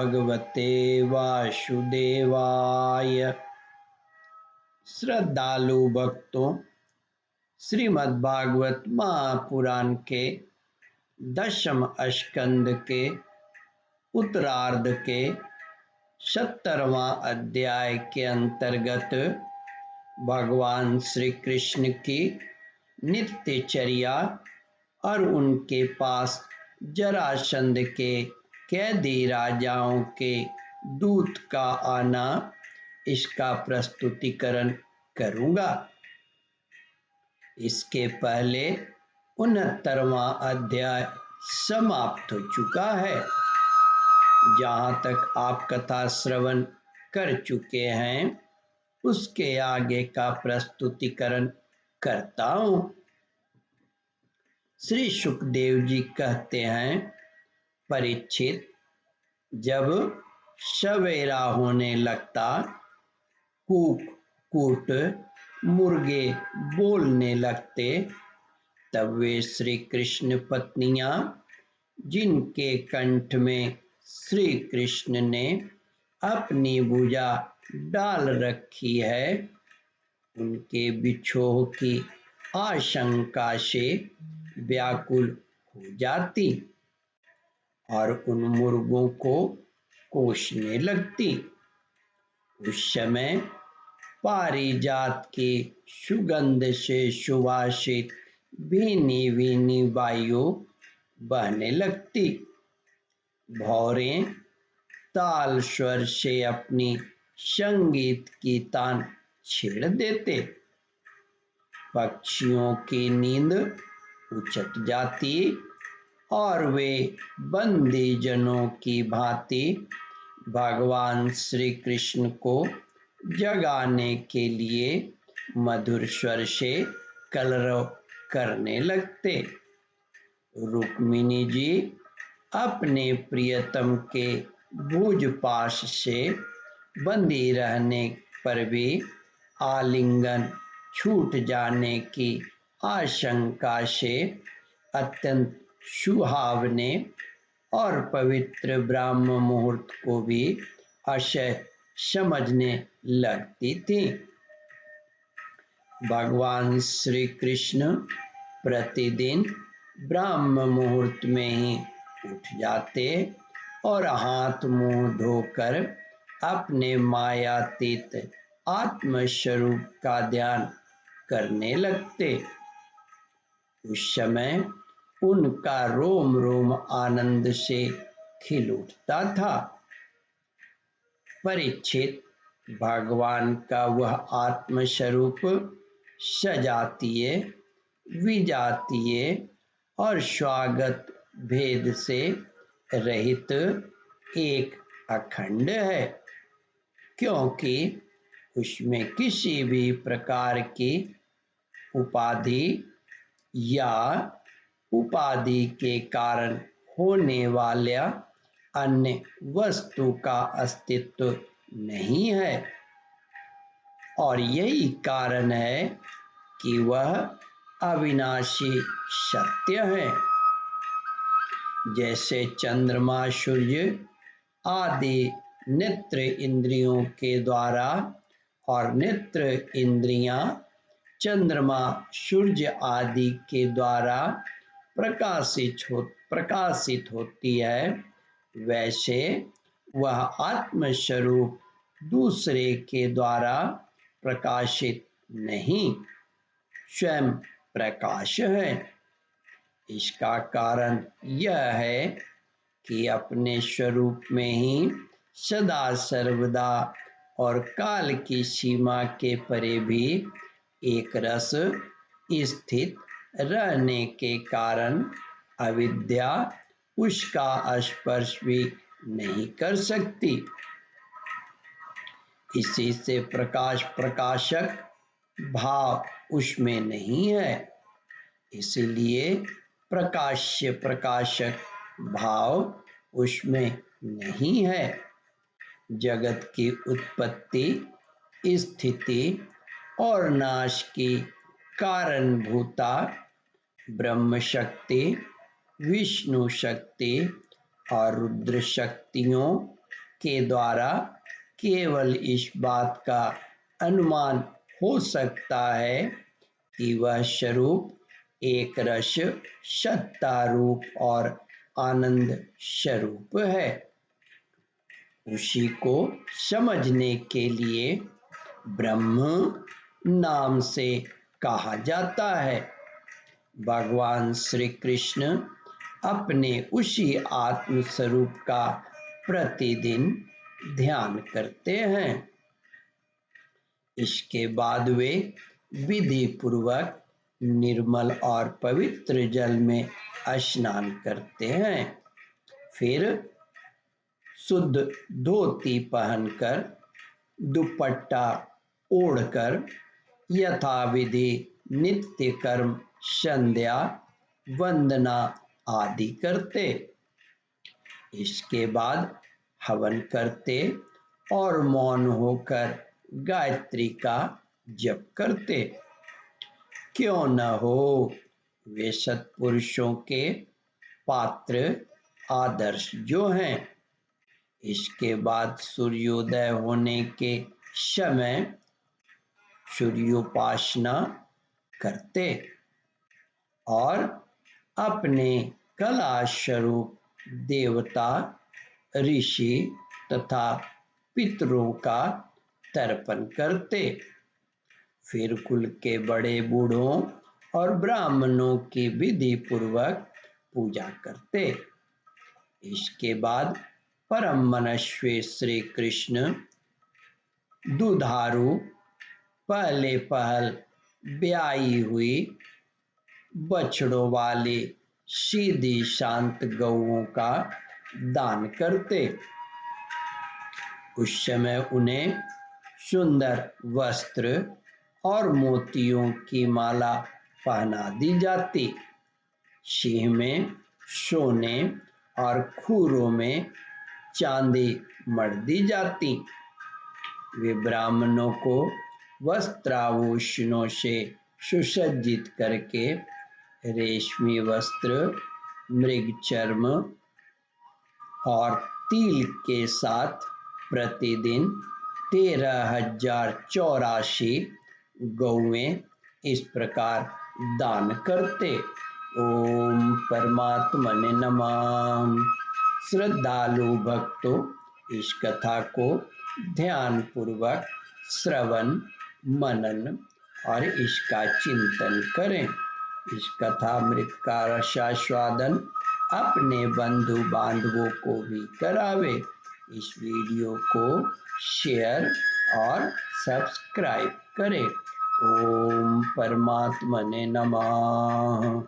भगवते वासुदेवाय। श्रद्धालु भक्तों, श्रीमद्भागवत महापुराण के 10वें स्कंद के उत्तरार्ध के 70वां अध्याय के अंतर्गत भगवान श्री कृष्ण की नित्यचर्या और उनके पास जरासंध के कैदी राजाओं के दूत का आना, इसका प्रस्तुतिकरण करूंगा। इसके पहले 69वां अध्याय समाप्त हो चुका है। जहां तक आप कथा श्रवण कर चुके हैं, उसके आगे का प्रस्तुतिकरण करता हूं। श्री सुखदेव जी कहते हैं, परीक्षित, जब सवेरा होने लगता, कूक कूट मुर्गे बोलने लगते, तब वे श्री कृष्ण पत्नियां, जिनके कंठ में श्री कृष्ण ने अपनी भुजा डाल रखी है, उनके विछोह की आशंका से व्याकुल हो जाती और उन मुर्गों को कोसने लगती। उस समय पारिजात की सुगंध से सुवासित भीनी भीनी वायु बहने लगती। भौरे ताल स्वर से अपनी संगीत की तान छेड़ देते। पक्षियों की नींद उचट जाती और वे बंदी जनों की भांति भगवान श्री कृष्ण को जगाने के लिए मधुर स्वर से कलरव करने लगते। रुक्मिणी जी अपने प्रियतम के भुज पाश से बंधी रहने पर भी आलिंगन छूट जाने की आशंका से अत्यंत सुहावने और पवित्र ब्राह्म मुहूर्त को भी अशय समझने लगती थी। भगवान श्री कृष्ण प्रतिदिन ब्राह्म मुहूर्त में ही उठ जाते और हाथ मुंह धोकर अपने मायातीत आत्मस्वरूप का ध्यान करने लगते। उस समय उनका रोम रोम आनंद से खिल उठता था। परीक्षित, भगवान का वह आत्मस्वरूप सजातीय, विजातीय और स्वागत भेद से रहित एक अखंड है, क्योंकि उसमें किसी भी प्रकार की उपाधि या उपाधि के कारण होने वाला अन्य वस्तु का अस्तित्व नहीं है। और यही कारण है कि वह अविनाशी सत्य है। जैसे चंद्रमा, सूर्य आदि नेत्र इंद्रियों के द्वारा और नेत्र इंद्रियां चंद्रमा, सूर्य आदि के द्वारा प्रकाशित होती है, वैसे वह आत्मस्वरूप दूसरे के द्वारा प्रकाशित नहीं, स्वयं प्रकाश है। इसका कारण यह है कि अपने स्वरूप में ही सदा सर्वदा और काल की सीमा के परे भी एक रस स्थित रहने के कारण अविद्या उसका स्पर्श भी नहीं कर सकती। इसी से प्रकाश प्रकाशक भाव उसमें नहीं है, इसलिए प्रकाश्य प्रकाशक भाव उसमें नहीं है। जगत की उत्पत्ति, स्थिति और नाश की कारणभूता ब्रह्म शक्ति, विष्णु शक्ति और रुद्र शक्तियों के द्वारा केवल इस बात का अनुमान हो सकता है कि वह स्वरूप एक रस, सत्ता रूप और आनंद स्वरूप है। उसी को समझने के लिए ब्रह्म नाम से कहा जाता है। भगवान श्री कृष्ण अपने उसी आत्म स्वरूप का प्रतिदिन ध्यान करते हैं। इसके बाद वे विधि पूर्वक निर्मल और पवित्र जल में स्नान करते हैं। फिर शुद्ध धोती पहनकर, दुपट्टा ओढ़कर यथाविधि नित्य कर्म, संध्या वंदना आदि करते। इसके बाद हवन करते और मौन होकर गायत्री का जप करते। क्यों न हो, वे सत्पुरुषों के पात्र आदर्श जो हैं। इसके बाद सूर्योदय होने के समय सूर्योपासना करते और अपने कला स्वरूप देवता, ऋषि तथा पितरों का तर्पण करते। फिर कुल के बड़े बूढ़ों और ब्राह्मणों की विधि पूर्वक पूजा करते। इसके बाद परम मनस्वी श्री कृष्ण दुधारू पहले पहल ब्याई हुई बछड़ों वाली सीधी शांत गौओं का दान करते। उस समय उन्हें सुंदर वस्त्र और मोतियों की माला पहना दी जाती। सिंह में सोने और खूरों में चांदी मढ़ दी जाती। वे ब्राह्मणों को वस्त्राभूषणों से सुसज्जित करके रेशमी वस्त्र, मृग चर्म और तिल के साथ प्रतिदिन 13,084 गौएं इस प्रकार दान करते। ओम परमात्मने नमः। श्रद्धालु भक्तों, इस कथा को ध्यान पूर्वक श्रवण, मनन और इसका चिंतन करें। इस कथामृत का रसास्वादन अपने बंधु बांधवों को भी करावे। इस वीडियो को शेयर और सब्सक्राइब करें। ओम परमात्मने नमः।